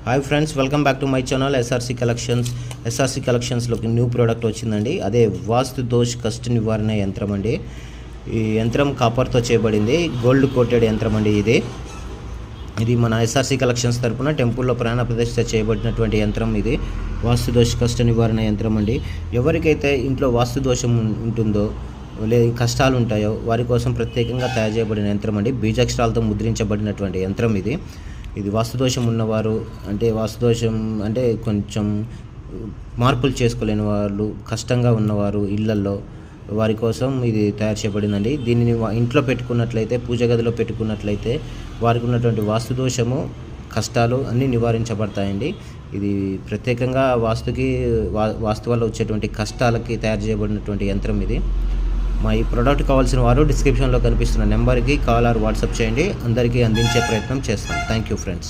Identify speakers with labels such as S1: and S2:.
S1: Hi friends, welcome back to my channel SRC collections. SRC కలెక్షన్స్లోకి new product వచ్చిందండి. అదే వాస్తు దోష్ కష్ట నివారణ యంత్రం అండి. ఈ యంత్రం కాపర్తో చేయబడింది, గోల్డ్ కోటెడ్ యంత్రం అండి. ఇది మన ఎస్ఆర్సీ కలెక్షన్స్ తరపున టెంపుల్లో ప్రాణ ప్రతిష్ఠ చేయబడినటువంటి యంత్రం. ఇది వాస్తు దోష కష్ట నివారణ యంత్రం అండి. ఎవరికైతే ఇంట్లో వాస్తు దోషం ఉంటుందో లేదా కష్టాలు ఉంటాయో వారి కోసం ప్రత్యేకంగా తయారు చేయబడిన యంత్రం అండి. బీజాక్షరాలతో ముద్రించబడినటువంటి యంత్రం ఇది వాస్తుదోషం ఉన్నవారు, అంటే వాస్తుదోషం అంటే కొంచెం మార్పులు చేసుకోలేని వాళ్ళు, కష్టంగా ఉన్నవారు ఇళ్లల్లో, వారి కోసం ఇది తయారు చేయబడిందండి. దీనిని ఇంట్లో పెట్టుకున్నట్లయితే, పూజ గదిలో పెట్టుకున్నట్లయితే వారికి ఉన్నటువంటి వాస్తుదోషము, కష్టాలు అన్నీ నివారించబడతాయండి. ఇది ప్రత్యేకంగా వాస్తు వల్ల వచ్చేటువంటి కష్టాలకి తయారు చేయబడినటువంటి యంత్రం ఇది. మా ఈ ప్రోడక్ట్ కావాల్సిన వారు డిస్క్రిప్షన్లో కనిపిస్తున్న నెంబర్కి కాల్ ఆర్ వాట్సాప్ చేయండి. అందరికీ అందించే ప్రయత్నం చేస్తాం. Thank you friends.